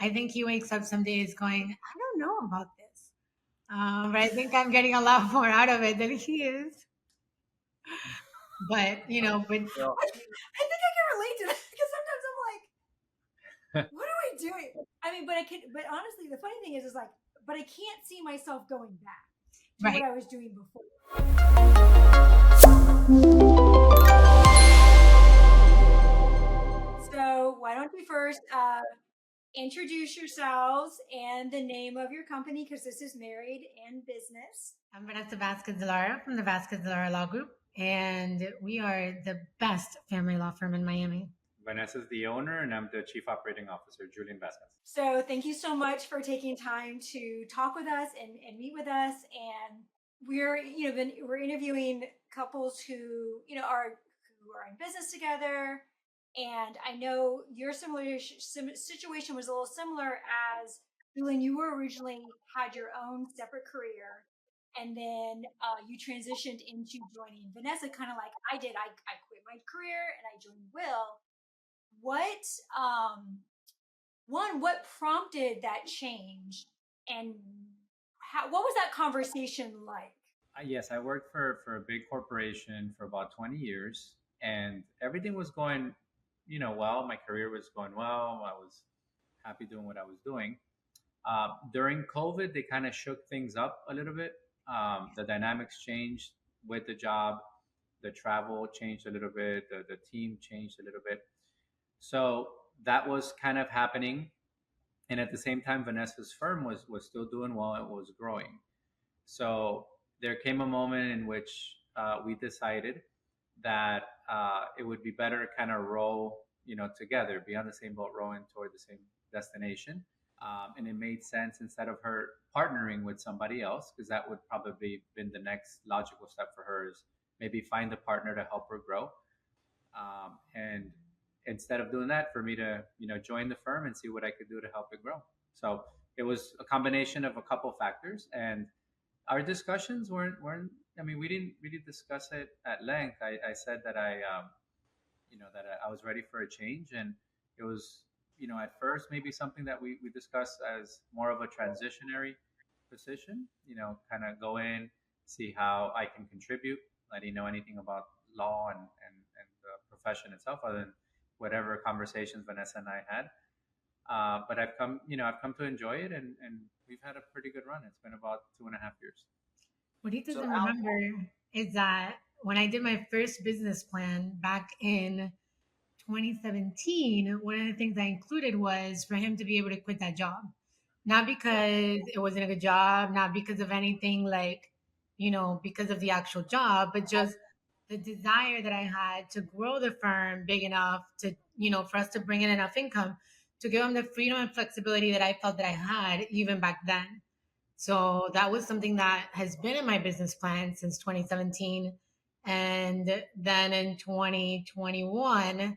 I think he wakes up some days going, I don't know about this. But I think I'm getting a lot more out of it than he is. But, but Well, I think I can relate to that because sometimes I'm like, what am I doing? I mean, but honestly, the funny thing is like, but I can't see myself going back to what right. I was doing before. So why don't you first introduce yourselves and the name of your company, because this is Married and Business. I'm Vanessa Vasquez-Delara from the Vasquez-Delara Law Group, and we are the best family law firm in Miami. Vanessa is the owner, and I'm the Chief Operating Officer, Julian Vasquez. So thank you so much for taking time to talk with us and meet with us. And we're we're interviewing couples who are in business together. And I know your situation was a little similar as Julian. You were originally had your own separate career, and then you transitioned into joining Vanessa, kind of like I did. I quit my career and I joined Will. What prompted that change, and what was that conversation like? Yes, I worked for a big corporation for about 20 years, and everything was going, well. My career was going well. I was happy doing what I was doing. During COVID, they kind of shook things up a little bit. The dynamics changed with the job. The travel changed a little bit. The team changed a little bit. So that was kind of happening. And at the same time, Vanessa's firm was still doing well. It was growing. So there came a moment in which we decided that it would be better to kind of row, together, be on the same boat, rowing toward the same destination. And it made sense instead of her partnering with somebody else, because that would probably been the next logical step for her is maybe find a partner to help her grow. And instead of doing that, for me to join the firm and see what I could do to help it grow. So it was a combination of a couple factors, and our discussions weren't. I mean, we didn't really discuss it at length. I said that I was ready for a change, and it was at first maybe something that we discussed as more of a transitionary position. Kind of go in, see how I can contribute. I didn't know anything about law and the profession itself, other than whatever conversations Vanessa and I had. But I've come to enjoy it, and we've had a pretty good run. It's been about 2.5 years. What he doesn't So remember is that when I did my first business plan back in 2017, one of the things I included was for him to be able to quit that job. Not because it wasn't a good job, not because of anything like, because of the actual job, but just the desire that I had to grow the firm big enough to, for us to bring in enough income to give him the freedom and flexibility that I felt that I had even back then. So that was something that has been in my business plan since 2017. And then in 2021,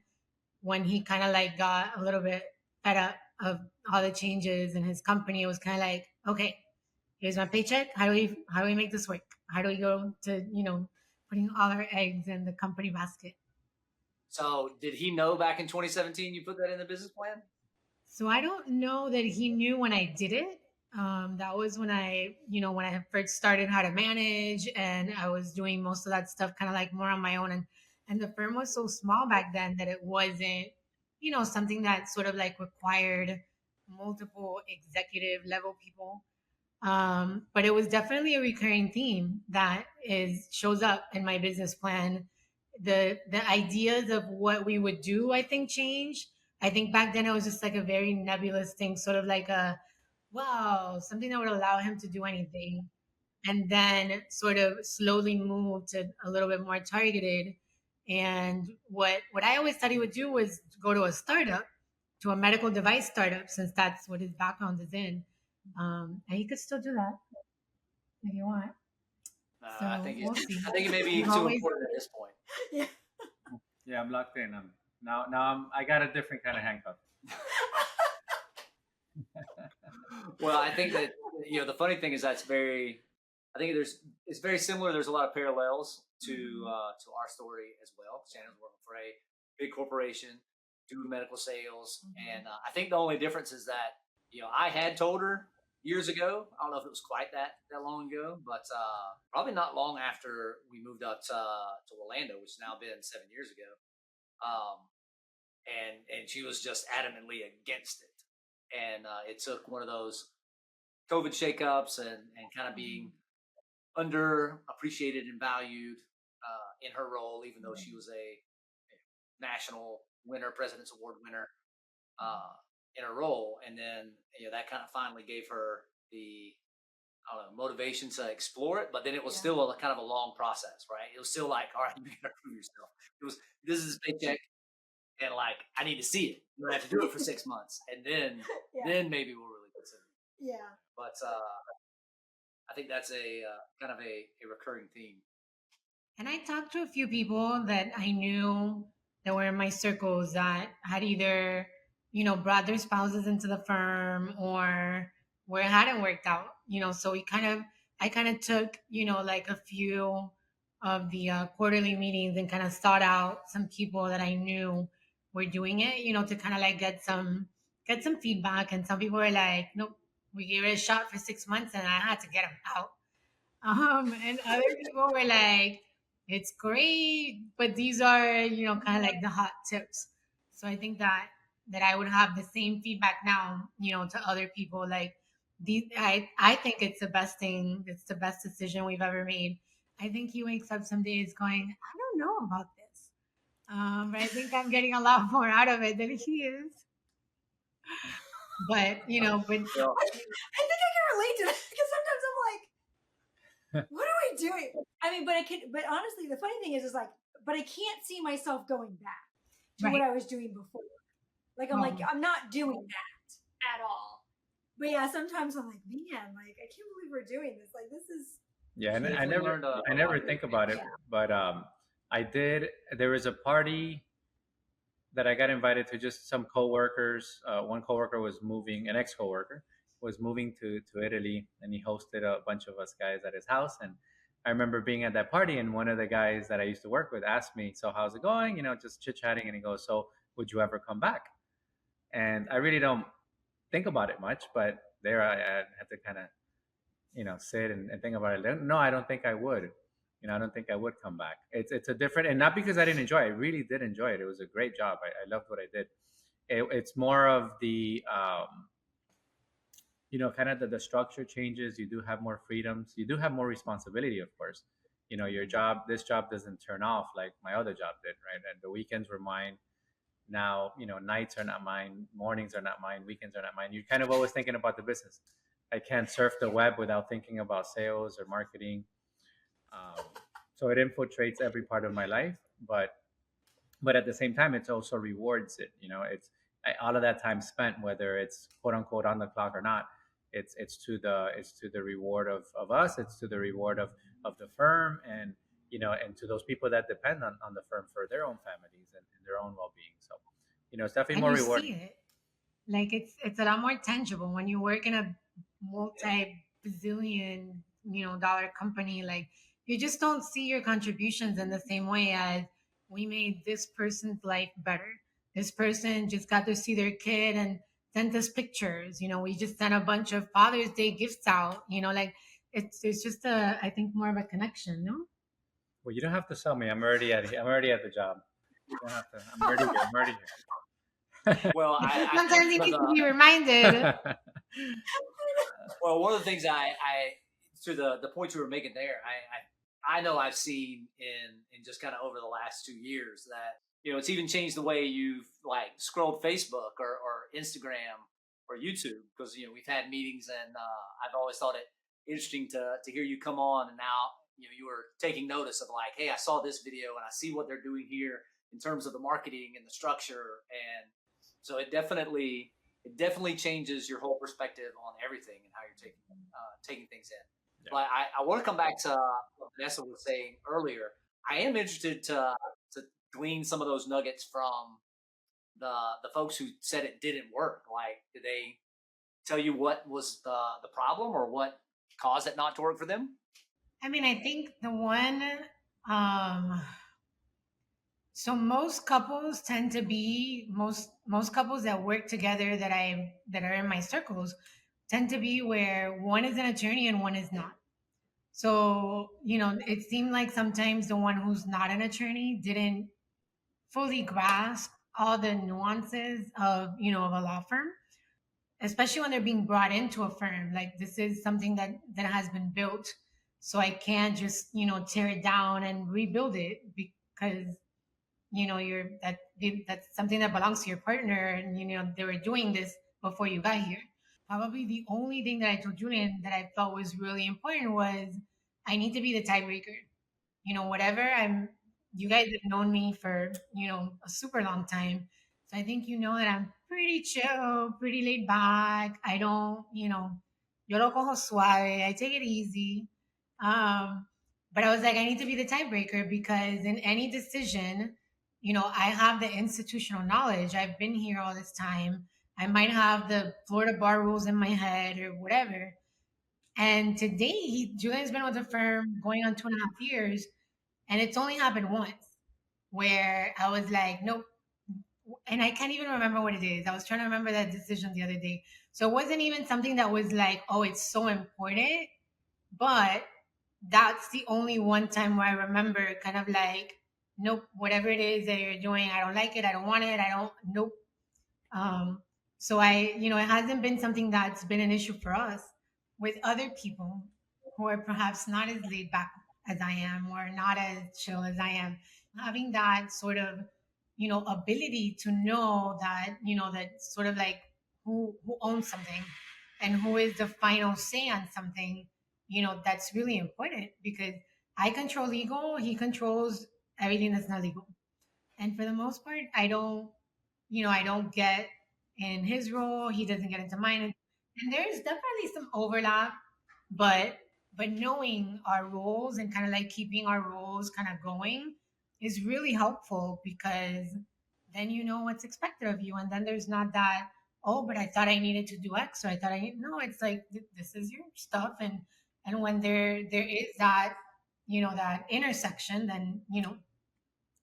when he kind of like got a little bit fed up of all the changes in his company, it was kind of like, okay, here's my paycheck. How do we make this work? How do we go to, putting all our eggs in the company basket? So did he know back in 2017 you put that in the business plan? So I don't know that he knew when I did it. That was when when I first started how to manage, and I was doing most of that stuff kind of like more on my own. And the firm was so small back then that it wasn't, something that sort of like required multiple executive level people. But it was definitely a recurring theme that shows up in my business plan. The ideas of what we would do, I think, changed. I think back then it was just like a very nebulous thing, sort of like a wow, something that would allow him to do anything. And then sort of slowly move to a little bit more targeted. And what I always thought he would do was go to a startup, to a medical device startup, since that's what his background is in. And he could still do that if you want. So I think we'll see. I think it may be too important at this point. Yeah. Yeah, I'm locked in. I got a different kind of handcuff. Well, I think that the funny thing is it's very similar. There's a lot of parallels to our story as well. Shannon's working for a big corporation, doing medical sales, and I think the only difference is that I had told her years ago. I don't know if it was quite that long ago, but probably not long after we moved up to Orlando, which has now been 7 years ago. Um, and she was just adamantly against it. And it took one of those COVID shakeups and kind of being underappreciated and valued in her role, even though she was a national winner, President's Award winner in her role. And then that kind of finally gave her the motivation to explore it. But then it was still a kind of a long process, right? It was still like, all right, you gotta prove yourself. This is a paycheck. And like, I need to see it. You don't have to do it for 6 months, and then maybe we'll really consider it. Yeah. But I think that's a kind of a recurring theme. And I talked to a few people that I knew that were in my circles that had either, brought their spouses into the firm or where it hadn't worked out. So I kind of took, like a few of the quarterly meetings and kind of sought out some people that I knew were doing it, to kind of like get some feedback. And some people were like, nope, we gave it a shot for 6 months and I had to get them out. And other people were like, it's great, but these are, kind of like the hot tips. So I think that I would have the same feedback now, to other people. Like I think it's the best thing. It's the best decision we've ever made. I think he wakes up some days going, I don't know about this. But I think I'm getting a lot more out of it than he is. But, I think I can relate to that because sometimes I'm like, what are we doing? I mean, but honestly, the funny thing is like, but I can't see myself going back to what I was doing before. Like, I'm like, I'm not doing that at all. But yeah, sometimes I'm like, man, like, I can't believe we're doing this. Like, this is. Yeah, and I never think about it, but there was a party that I got invited to, just some coworkers. One coworker was moving, an ex-coworker was moving to Italy, and he hosted a bunch of us guys at his house. And I remember being at that party, and one of the guys that I used to work with asked me, "So how's it going?" Just chit-chatting, and he goes, "So would you ever come back?" And I really don't think about it much, but there I had to kind of sit and think about it. No, I don't think I would. I don't think I would come back. It's a different, and not because I didn't enjoy it. I really did enjoy it. It was a great job. I loved what I did. It's more of the kind of the structure changes. You do have more freedoms. You do have more responsibility, of course. This job doesn't turn off like my other job did, right? And the weekends were mine. Now, nights are not mine, mornings are not mine, weekends are not mine. You're kind of always thinking about the business. I can't surf the web without thinking about sales or marketing. So it infiltrates every part of my life, but at the same time, it also rewards it. All of that time spent, whether it's quote unquote on the clock or not, it's to the reward of us. It's to the reward of the firm, and and to those people that depend on the firm for their own families and their own well-being. So it's definitely more rewarding. See it. Like it's a lot more tangible when you work in a multi-bazillion dollar company. Like you just don't see your contributions in the same way as we made this person's life better. This person just got to see their kid and sent us pictures. We just sent a bunch of Father's Day gifts out. Like it's just I think more of a connection. No. Well, you don't have to sell me. I'm already at the job. You don't have to. I'm already here. I'm already here. Well, sometimes you need to be reminded. Well, one of the things I to the point you were making there, I know I've seen in just kind of over the last 2 years that it's even changed the way you've like scrolled Facebook or Instagram or YouTube, because we've had meetings, and I've always thought it interesting to hear you come on, and now you were taking notice of like, hey, I saw this video and I see what they're doing here in terms of the marketing and the structure, and so it definitely changes your whole perspective on everything and how you're taking things in. Yeah. But I want to come back to what Vanessa was saying earlier. I am interested to glean some of those nuggets from the folks who said it didn't work. Like, did they tell you what was the problem or what caused it not to work for them? I mean, I think the one So most couples tend to be most couples that work together that are in my circles tend to be where one is an attorney and one is not. So, it seemed like sometimes the one who's not an attorney didn't fully grasp all the nuances of a law firm, especially when they're being brought into a firm. Like, this is something that has been built, so I can't just tear it down and rebuild it, because that's something that belongs to your partner, and they were doing this before you got here. Probably the only thing that I told Julian that I felt was really important was I need to be the tiebreaker. Whatever you guys have known me for, a super long time. So I think that I'm pretty chill, pretty laid back. I don't, yo lo cojo suave. I take it easy. Um, but I was like, I need to be the tiebreaker because in any decision, I have the institutional knowledge. I've been here all this time. I might have the Florida bar rules in my head or whatever. And today, Julian's been with the firm going on 2.5 years, and it's only happened once where I was like, nope. And I can't even remember what it is. I was trying to remember that decision the other day. So it wasn't even something that was like, oh, it's so important. But that's the only one time where I remember kind of like, nope, whatever it is that you're doing, I don't like it. I don't want it. I don't, nope. Um, so it hasn't been something that's been an issue for us with other people who are perhaps not as laid back as I am or not as chill as I am. Having that sort of, ability to know that sort of like who owns something and who is the final say on something, that's really important because I control legal, he controls everything that's not legal. And for the most part, I don't get in his role. He doesn't get into mine. And there's definitely some overlap, but knowing our roles and kind of like keeping our roles kind of going is really helpful because then you know what's expected of you. And then there's not that, oh, but I thought I needed to do X, or I thought no, it's like this is your stuff. And when there is that, that intersection, then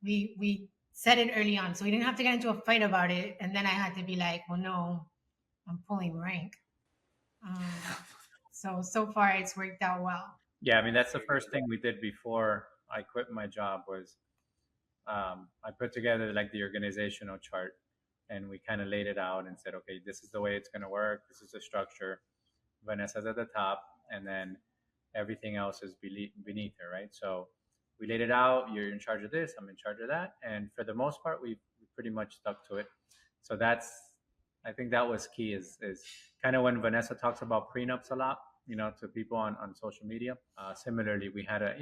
we said it early on, so we didn't have to get into a fight about it. And then I had to be like, well, no, I'm pulling rank. So far, it's worked out well. Yeah, I mean that's the first thing we did before I quit my job was I put together like the organizational chart, and we kind of laid it out and said, okay, this is the way it's going to work. This is the structure. Vanessa's at the top, and then everything else is beneath her, right? So we laid it out. You're in charge of this. I'm in charge of that, and for the most part, we pretty much stuck to it. So I think that was key. Is kind of when Vanessa talks about prenups a lot, to people on social media. Similarly, we had a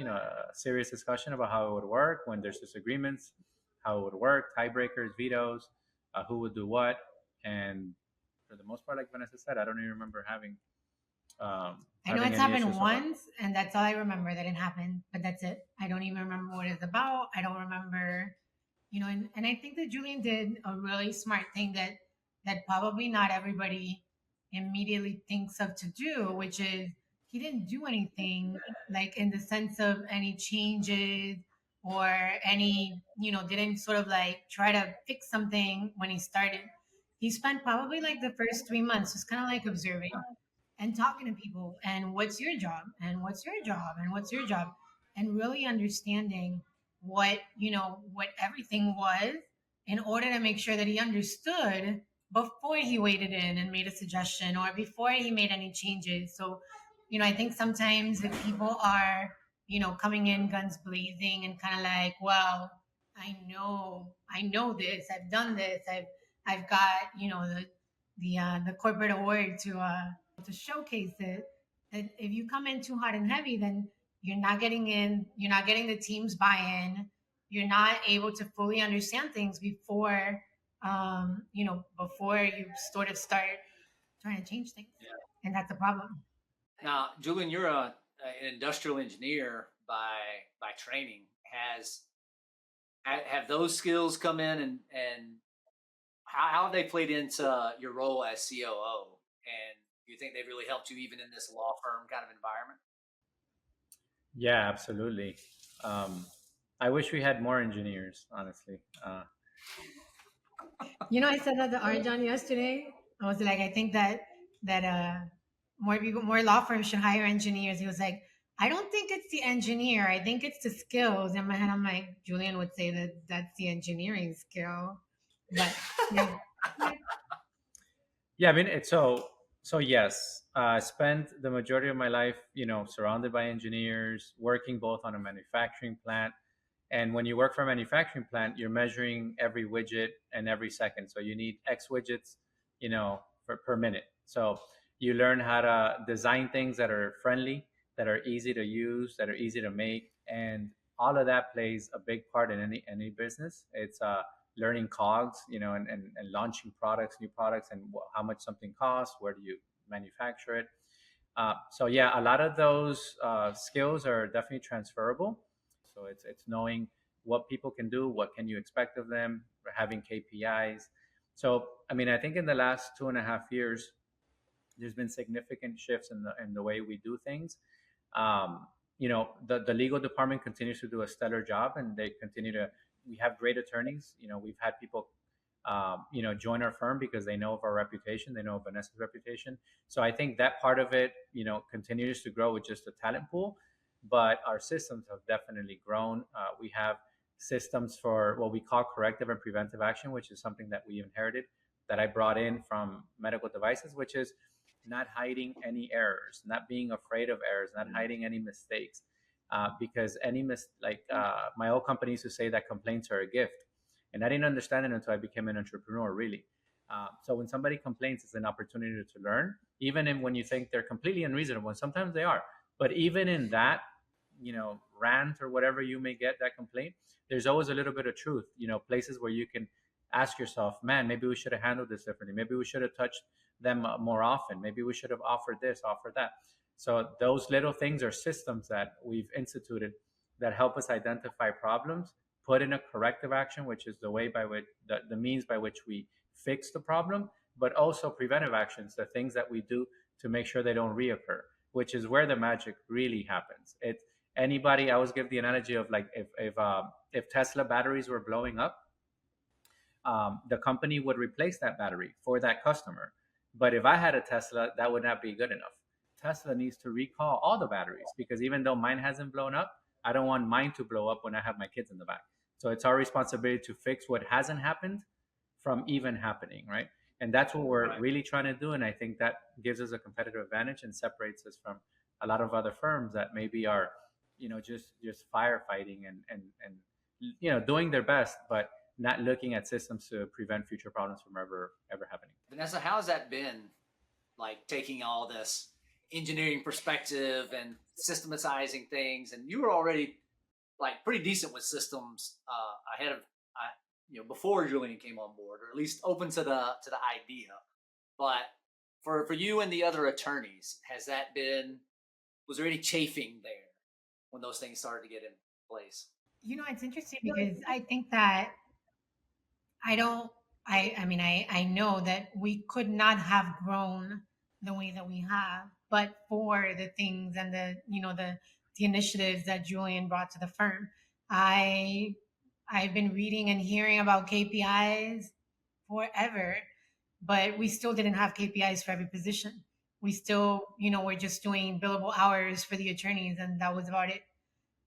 serious discussion about how it would work when there's disagreements, how it would work, tiebreakers, vetoes, who would do what, and for the most part, like Vanessa said, I don't even remember I know having it's any happened issues so far. once, and that's all I remember that it happened, but that's it. I don't even remember what it's about. I don't remember, and I think that Julian did a really smart thing that probably not everybody immediately thinks of to do, which is he didn't do anything like in the sense of any changes or any, didn't sort of like try to fix something when he started. He spent probably like the first 3 months just kind of like observing and talking to people and what's your job and what's your job and what's your job and really understanding what everything was in order to make sure that he understood before he waded in and made a suggestion or before he made any changes. So I think sometimes if people are coming in guns blazing and kind of like, well, I know this, I've done this, I've got the corporate award to showcase it. That if you come in too hot and heavy, then you're not getting the team's buy-in. You're not able to fully understand things before you sort of start trying to change things. Yeah. And that's a problem. Now, Julian, you're an industrial engineer by training. Have those skills come in and how have they played into your role as COO? And do you think they've really helped you even in this law firm kind of environment? Yeah, absolutely. Um, I wish we had more engineers, honestly. I said that to Arjan yesterday. I was like, I think that more people, more law firms should hire engineers. He was like, I don't think it's the engineer. I think it's the skills. In my head, I'm like, Julian would say that that's the engineering skill, but yeah, yeah. Yeah, I mean, so yes. I spent the majority of my life, surrounded by engineers, working both on a manufacturing plant. And when you work for a manufacturing plant, you're measuring every widget and every second. So you need X widgets, per minute. So you learn how to design things that are friendly, that are easy to use, that are easy to make, and all of that plays a big part in any business. It's learning cogs, and launching products, new products, and how much something costs. Where do you manufacture it? So yeah, a lot of those skills are definitely transferable. So it's knowing what people can do, what can you expect of them, having KPIs. So I mean, I think in the last 2.5 years, there's been significant shifts in the way we do things. The legal department continues to do a stellar job, and they continue to. We have great attorneys. We've had people, join our firm because they know of our reputation, they know of Vanessa's reputation. So I think that part of it, continues to grow with just the talent pool. But our systems have definitely grown. We have systems for what we call corrective and preventive action, which is something that we inherited, that I brought in from medical devices, which is not hiding any errors, not being afraid of errors, not hiding any mistakes. Because my old company used to say that complaints are a gift, and I didn't understand it until I became an entrepreneur. Really, so when somebody complains, it's an opportunity to learn, even when you think they're completely unreasonable, and sometimes they are. But even in that, rant or whatever you may get that complaint, there's always a little bit of truth. Places where you can ask yourself, man, maybe we should have handled this differently. Maybe we should have touched them more often. Maybe we should have offered this, offered that. So those little things are systems that we've instituted that help us identify problems, put in a corrective action, which is the way by which the means by which we fix the problem, but also preventive actions, the things that we do to make sure they don't reoccur, which is where the magic really happens. I always give the analogy of, like, if Tesla batteries were blowing up, the company would replace that battery for that customer. But if I had a Tesla, that would not be good enough. Tesla needs to recall all the batteries, because even though mine hasn't blown up, I don't want mine to blow up when I have my kids in the back. So it's our responsibility to fix what hasn't happened from even happening, right? And that's what we're really trying to do. And I think that gives us a competitive advantage and separates us from a lot of other firms that maybe are, just firefighting and doing their best, but not looking at systems to prevent future problems from ever happening. Vanessa, how has that been? Like, taking all this engineering perspective and systematizing things, and you were already like pretty decent with systems ahead of before Julian came on board, or at least open to the idea. But for you and the other attorneys, was there any chafing there when those things started to get in place? It's interesting because I think that I don't. I know that we could not have grown the way that we have, but for the things and the initiatives that Julian brought to the firm. I've been reading and hearing about KPIs forever, but we still didn't have KPIs for every position. We still, we're just doing billable hours for the attorneys, and that was about it.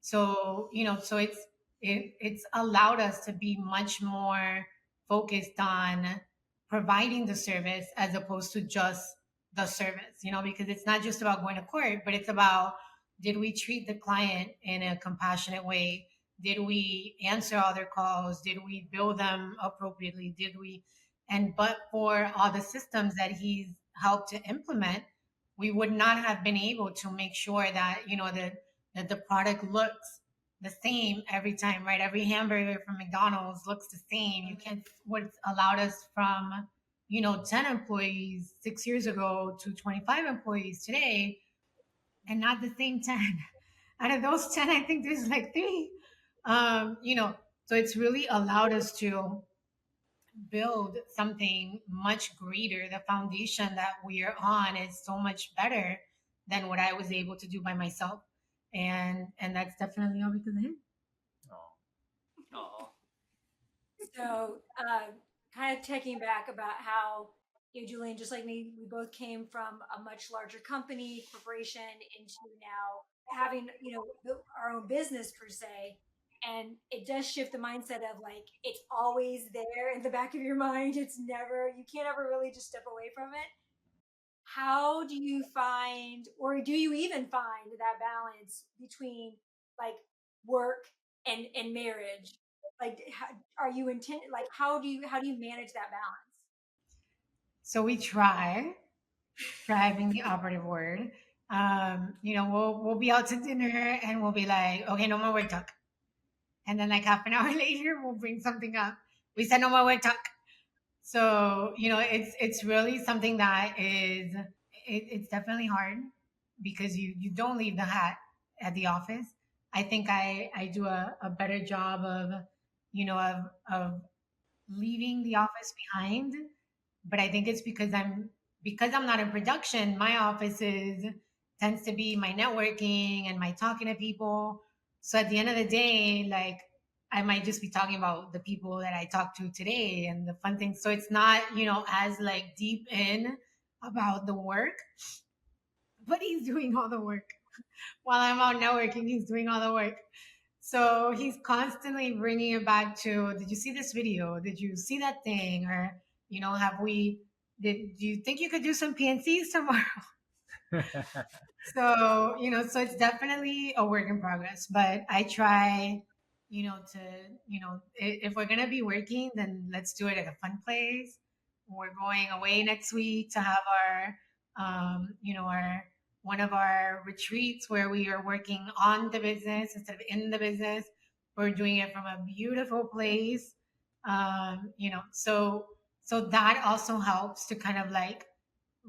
So it's allowed us to be much more focused on providing the service as opposed to just the service, because it's not just about going to court, but it's about, did we treat the client in a compassionate way? Did we answer all their calls? Did we bill them appropriately? But for all the systems that he's helped to implement, we would not have been able to make sure that, that the product looks the same every time, right? Every hamburger from McDonald's looks the same. You can't, what's allowed us from, 10 employees 6 years ago to 25 employees today, and not the same 10. Out of those 10, I think there's like 3. So it's really allowed us to build something much greater. The foundation that we are on is so much better than what I was able to do by myself. And that's definitely all because of him. Oh, So, kind of taking back about how, Julian, just like me, we both came from a much larger company, corporation, into now having, our own business per se. And it does shift the mindset of like, it's always there in the back of your mind. It's never, you can't ever really just step away from it. How do you find, or do you even find that balance between like work and marriage? Like, how, are you intent? Like, how do you manage that balance? So we try, being the operative word. We'll be out to dinner and we'll be like, okay, no more work talk. And then like half an hour later, we'll bring something up. We said no more work talk. So it's really something that is it's definitely hard because you don't leave the hat at the office. I think I do a better job of of leaving the office behind, but I think it's because I'm not in production. My office tends to be my networking and my talking to people. So at the end of the day, like I might just be talking about the people that I talked to today and the fun things. So it's not as like deep in about the work, but he's doing all the work while I'm out networking. He's doing all the work. So he's constantly bringing it back to, did you see this video? Did you see that thing? Or, do you think you could do some PNCs tomorrow? So, so it's definitely a work in progress, but I try, to, if we're going to be working, then let's do it at a fun place. We're going away next week to have our one of our retreats where we are working on the business instead of in the business. We're doing it from a beautiful place. So that also helps to kind of like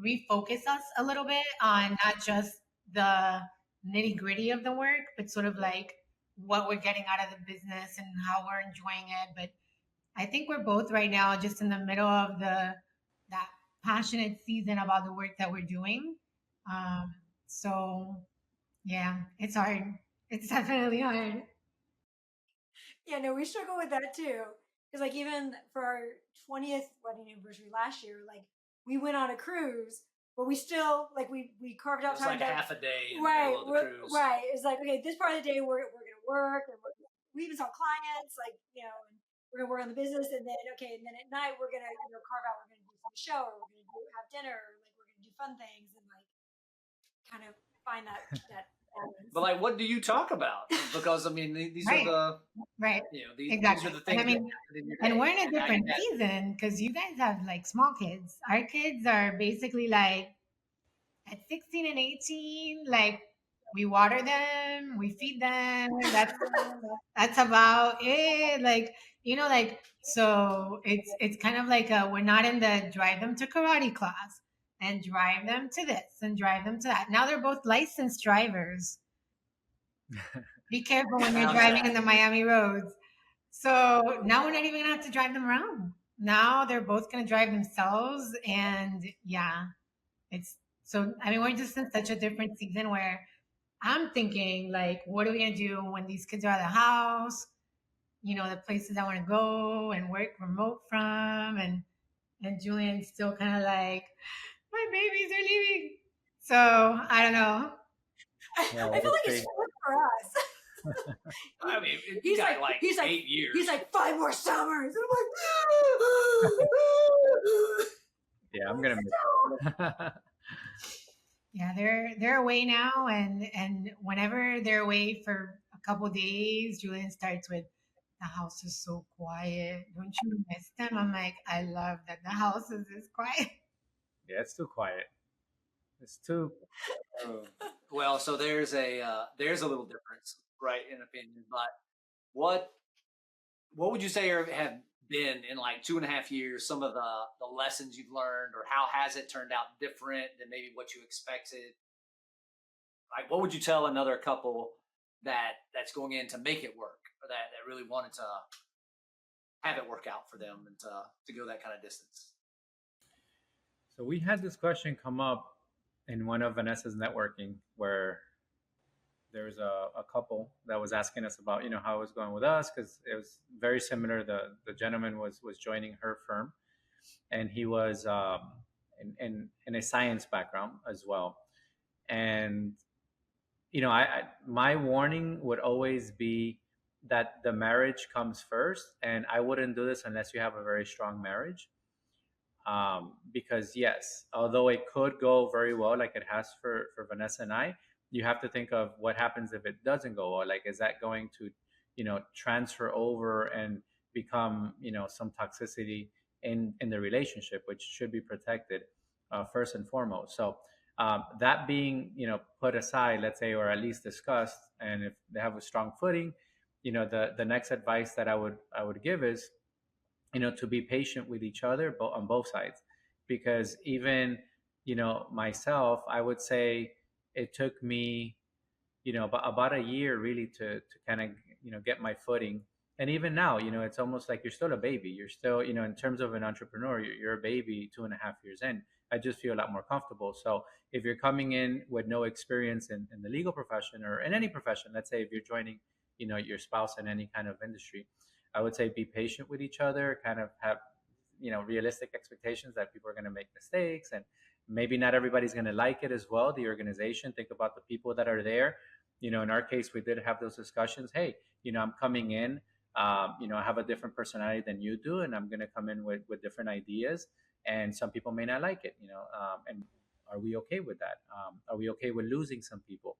refocus us a little bit on not just the nitty gritty of the work, but sort of like what we're getting out of the business and how we're enjoying it. But I think we're both right now just in the middle of that passionate season about the work that we're doing. So yeah, it's hard. It's definitely hard. Yeah, no, we struggle with that too. Because like even for our 20th wedding anniversary last year, like we went on a cruise, but we still like we carved out It was time like to, half a day in right, the middle of the cruise. right. It's like, okay, this part of the day we're gonna work and we even saw clients, like, and we're gonna work on the business, and then and then at night we're gonna carve out, we're gonna do some show, or we're gonna have dinner, or like we're gonna do fun things, and like kind of find that balance. But like, what do you talk about? Because I mean, these Right. are the Right. these Exactly. are the things. And I mean, and we're in a different season because you guys have like small kids. Our kids are basically like at 16 and 18, like we water them, we feed them. That's about it. Like, so it's kind of like we're not in the drive them to karate class and drive them to this and drive them to that. Now they're both licensed drivers. Be careful when you're driving in the Miami roads. So now we're not even gonna have to drive them around. Now they're both gonna drive themselves, and yeah, it's so. I mean, we're just in such a different season where I'm thinking like, what are we gonna do when these kids are out of the house? The places I want to go and work remote from, and Julian's still kind of like, my babies are leaving. So I don't know. I feel like it's fun for us. I mean, he's like 8 years. He's like 5 more summers. And I'm like, yeah, I'm gonna miss. Yeah, they're away now, and whenever they're away for a couple of days, Julian starts with, the house is so quiet. Don't you miss them? I'm like, I love that the house is this quiet. Yeah, it's too quiet. It's too. Well, so there's a little difference, right, in opinion. But what would you say have been in like 2.5 years some of the lessons you've learned, or how has it turned out different than maybe what you expected? Like, what would you tell another couple that's going in to make it work, or that really wanted to have it work out for them and to go that kind of distance? So we had this question come up in one of Vanessa's networking where there was a couple that was asking us about, how it was going with us, because it was very similar. The gentleman was joining her firm, and he was in a science background as well. And I my warning would always be that the marriage comes first, and I wouldn't do this unless you have a very strong marriage. Because yes, although it could go very well, like it has for Vanessa and I, you have to think of what happens if it doesn't go well. Like, is that going to, transfer over and become, some toxicity in the relationship, which should be protected first and foremost. So that being, put aside, let's say, or at least discussed, and if they have a strong footing, the next advice that I would give is, to be patient with each other, on both sides. Because even, myself, I would say it took me, about a year really to kind of, get my footing. And even now, it's almost like you're still a baby. You're still, in terms of an entrepreneur, you're a baby 2.5 years in. I just feel a lot more comfortable. So if you're coming in with no experience in the legal profession or in any profession, let's say if you're joining, your spouse in any kind of industry, I would say be patient with each other, kind of have, realistic expectations that people are going to make mistakes, and maybe not everybody's going to like it as well. The organization, think about the people that are there. In our case, we did have those discussions. Hey, I'm coming in, I have a different personality than you do, and I'm going to come in with different ideas, and some people may not like it, and are we okay with that? Are we okay with losing some people?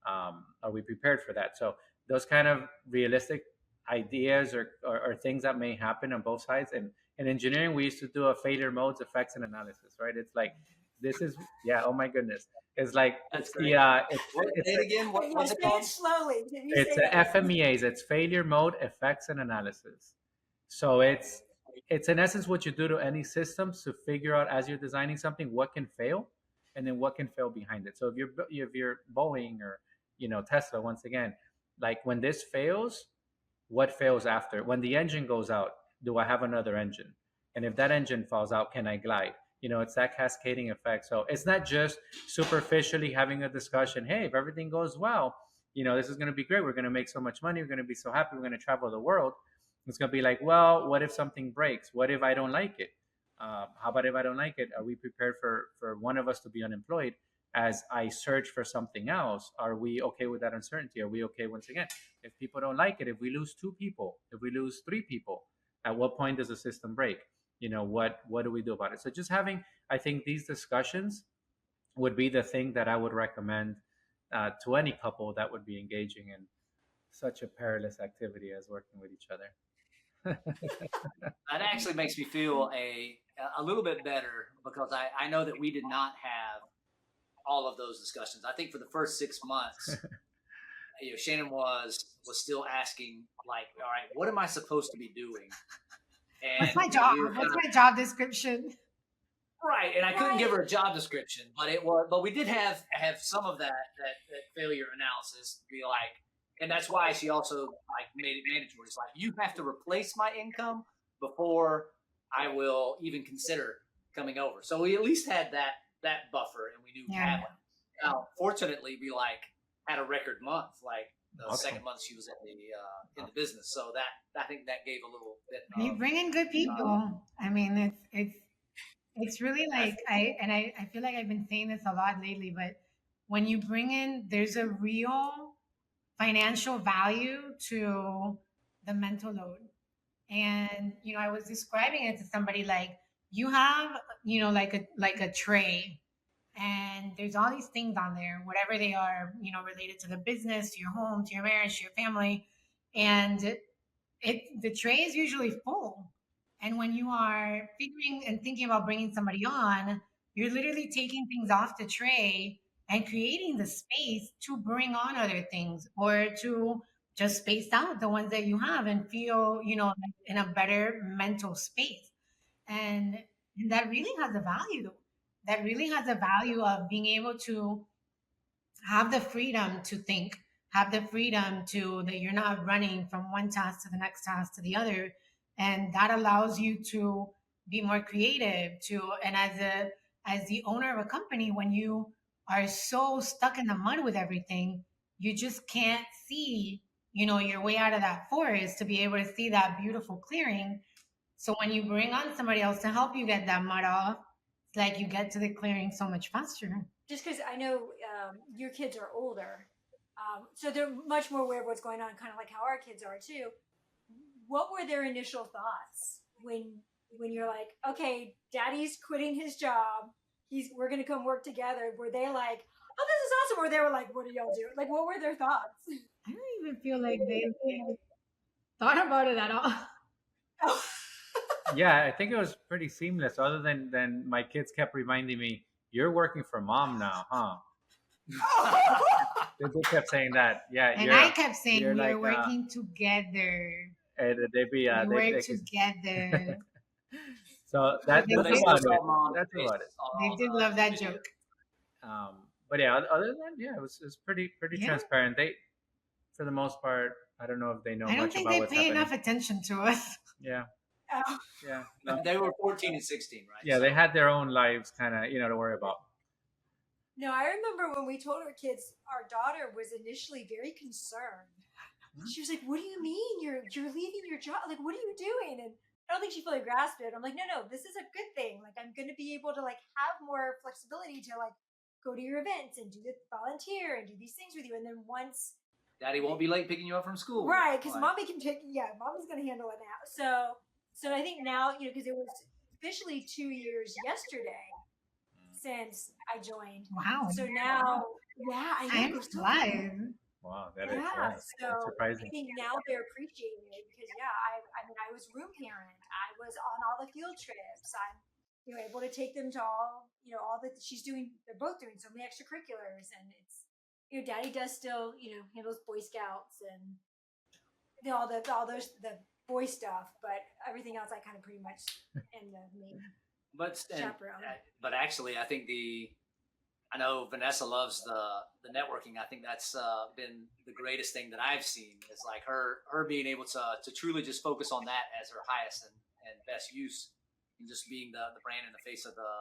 Are we prepared for that? So those kind of realistic ideas or things that may happen on both sides. And in engineering, we used to do a failure modes, effects, and analysis, right? It's like, this is, yeah, oh my goodness. It's like, That's it's great. Say it again. What's it Say called? it slowly. Did you it's say a that? FMEAs. It's failure mode, effects, and analysis. So it's in essence what you do to any systems to figure out, as you're designing something, what can fail, and then what can fail behind it. So if you're Boeing or Tesla, once again, like when this fails, what fails after? When the engine goes out, do I have another engine? And if that engine falls out, can I glide? It's that cascading effect. So it's not just superficially having a discussion. Hey, if everything goes well, this is going to be great. We're going to make so much money. We're going to be so happy. We're going to travel the world. It's going to be like, well, what if something breaks? What if I don't like it? How about if I don't like it? Are we prepared for one of us to be unemployed as I search for something else? Are we okay with that uncertainty? Are we okay, once again, if people don't like it, if we lose 2 people, if we lose 3 people, at what point does the system break? What do we do about it? So just having, I think, these discussions would be the thing that I would recommend to any couple that would be engaging in such a perilous activity as working with each other. That actually makes me feel a little bit better, because I know that we did not have all of those discussions. I think for the first 6 months, Shannon was still asking, like, all right, what am I supposed to be doing? And What's my job? What's my job description? Right, and I couldn't give her a job description, but we did have some of that failure analysis. Be like, and that's why she also like made it mandatory. It's like, you have to replace my income before I will even consider coming over. So we at least had that buffer, and we knew we had one. Now, fortunately, we had a record month, like the Awesome. second month she was in the business. So that I think that gave a little bit. You bring in good people. I mean, it's really like I feel like I've been saying this a lot lately, but when you bring in, there's a real financial value to the mental load. And I was describing it to somebody like, you have like a tray, and there's all these things on there, whatever they are, related to the business, to your home, to your marriage, to your family, and the tray is usually full. And when you are figuring and thinking about bringing somebody on, you're literally taking things off the tray and creating the space to bring on other things, or to just space out the ones that you have and feel, like in a better mental space. And that really has a value. That really has a value of being able to have the freedom to think, have the freedom to, that you're not running from one task to the next task to the other. And that allows you to be more creative and as the owner of a company, when you are so stuck in the mud with everything, you just can't see, your way out of that forest to be able to see that beautiful clearing. So when you bring on somebody else to help you get that mud off, it's like you get to the clearing so much faster. Just because I know your kids are older, so they're much more aware of what's going on, kind of like how our kids are too. What were their initial thoughts when you're like, okay, Daddy's quitting his job, we're gonna come work together? Were they like, oh, this is awesome? Or they were like, what do y'all do? Like, what were their thoughts? I don't even feel like they thought about it at all. Oh. Yeah, I think it was pretty seamless. Other than my kids kept reminding me, "You're working for mom now, huh?" They kept saying that. Yeah, And I kept saying you're we're like, working together. and they'd be We work together. So But that's they did- about it. That's about it. They did love that joke. But yeah, other than that, yeah, it was pretty Yeah. transparent. They, for the most part, I don't know if they know I don't much think about they what's pay happening. enough attention to us. Yeah, Oh. yeah. No. They were 14 and 16, right? Yeah, they had their own lives, kind of, to worry about. No, I remember when we told our kids, our daughter was initially very concerned. She was like, "What do you mean you're leaving your job? Like, what are you doing?" And I don't think she fully grasped it. I'm like, no, this is a good thing. Like, I'm going to be able to like have more flexibility to like go to your events and do the volunteer and do these things with you. And then once Daddy won't be late picking you up from school. right, because mommy can take, mommy's going to handle it now. So I think now, because it was officially 2 years yesterday since I joined. Wow. So now, I know. I'm alive. Wow, That's surprising. I think now they're appreciating it because I mean I was room parent. I was on all the field trips. I'm able to take them to all all that they're both doing so many extracurriculars, and it's Daddy does still handles Boy Scouts and all those the boy stuff, but everything else I kind of pretty much am the main chaperone. But actually, I think I know Vanessa loves the networking. I think that's been the greatest thing that I've seen is like her being able to truly just focus on that as her highest and best use, and just being the brand and the face of the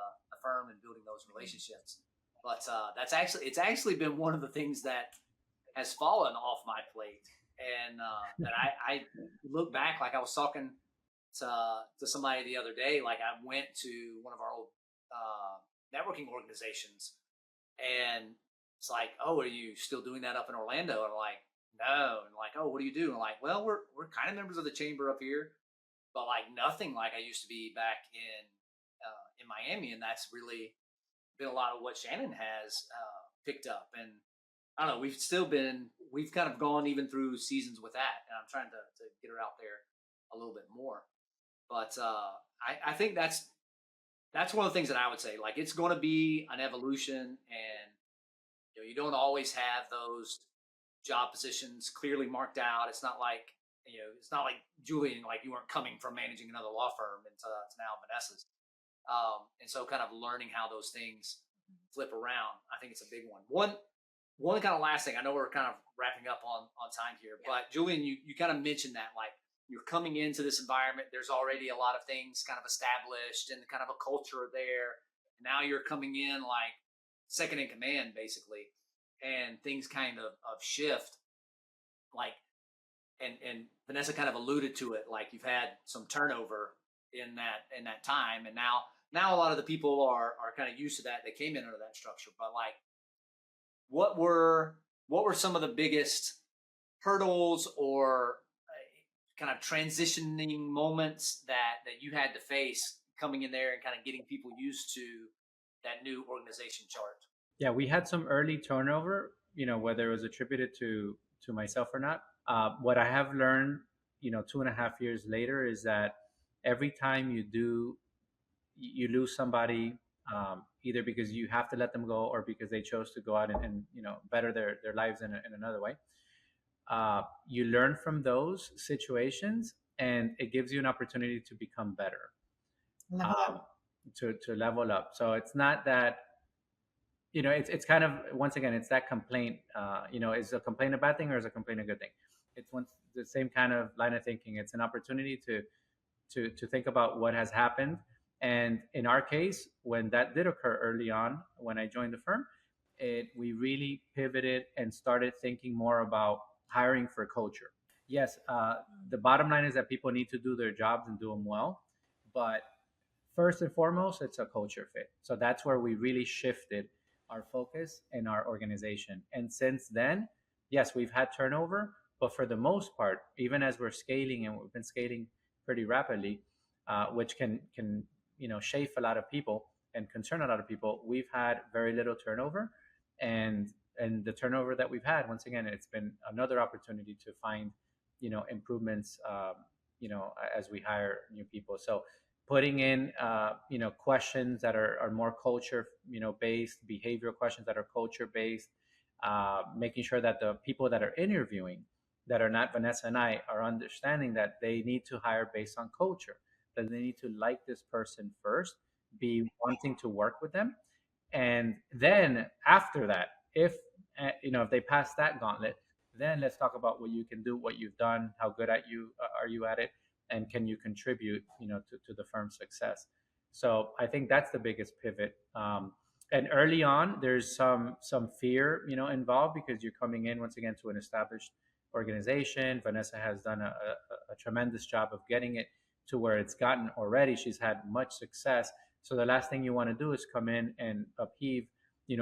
firm and building those relationships. But it's actually been one of the things that has fallen off my plate, and that I look back, like I was talking to somebody the other day. Like I went to one of our old networking organizations. And it's like, oh, are you still doing that up in Orlando? And I'm like, no. And like, oh, what do you do? And I'm like, well, we're kind of members of the chamber up here, but like nothing like I used to be back in Miami. And that's really been a lot of what Shannon has picked up. And I don't know, we've kind of gone even through seasons with that. And I'm trying to get her out there a little bit more. But I think that's one of the things that I would say. Like, it's going to be an evolution, and you don't always have those job positions clearly marked out. It's not like it's not like Julian, like you weren't coming from managing another law firm into now Vanessa's. And so, kind of learning how those things flip around, I think it's a big one. One kind of last thing. I know we're kind of wrapping up on time here, but Julian, you kind of mentioned that like. You're coming into this environment. There's already a lot of things kind of established and kind of a culture there. Now you're coming in like second in command, basically, and things kind of shift. Like, and Vanessa kind of alluded to it. Like you've had some turnover in that time, and now a lot of the people are kind of used to that. They came in under that structure, but like, what were some of the biggest hurdles or kind of transitioning moments that you had to face coming in there and kind of getting people used to that new organization chart? Yeah, we had some early turnover, whether it was attributed to myself or not. What I have learned, 2.5 years later, is that every time you lose somebody, either because you have to let them go or because they chose to go out and better their lives in another way. You learn from those situations, and it gives you an opportunity to become better, to level up. So it's not that it's kind of, once again, it's that complaint. Is a complaint a bad thing or is a complaint a good thing? It's the same kind of line of thinking. It's an opportunity to think about what has happened. And in our case, when that did occur early on, when I joined the firm, we really pivoted and started thinking more about hiring for culture. Yes, the bottom line is that people need to do their jobs and do them well, but first and foremost, it's a culture fit. So that's where we really shifted our focus in our organization. And since then, yes, we've had turnover, but for the most part, even as we're scaling, and we've been scaling pretty rapidly, which can chafe a lot of people and concern a lot of people, we've had very little turnover, and the turnover that we've had, once again, it's been another opportunity to find improvements, as we hire new people. So putting in questions that are more culture based, behavioral questions that are culture based, making sure that the people that are interviewing, that are not Vanessa and I, are understanding that they need to hire based on culture, that they need to like this person first, be wanting to work with them, and then after that, if if they pass that gauntlet, then let's talk about what you can do, what you've done, how good at you are you at it, and can you contribute to the firm's success. So I think that's the biggest pivot. And early on, there's some fear involved, because you're coming in once again to an established organization. Vanessa has done a tremendous job of getting it to where it's gotten already. She's had much success. So the last thing you want to do is come in and upheave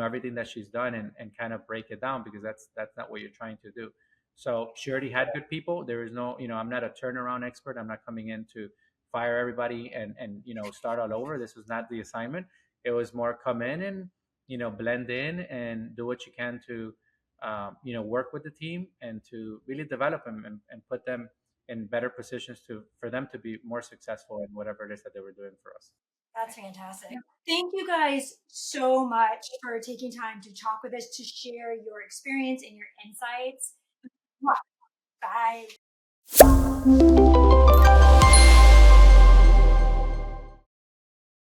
everything that she's done, and kind of break it down, because that's not what you're trying to do. So she already had good people. There is no, I'm not a turnaround expert. I'm not coming in to fire everybody and start all over. This was not the assignment. It was more come in and blend in and do what you can to work with the team, and to really develop them, and put them in better positions for them to be more successful in whatever it is that they were doing for us. That's fantastic. Thank you guys so much for taking time to talk with us, to share your experience and your insights. Bye.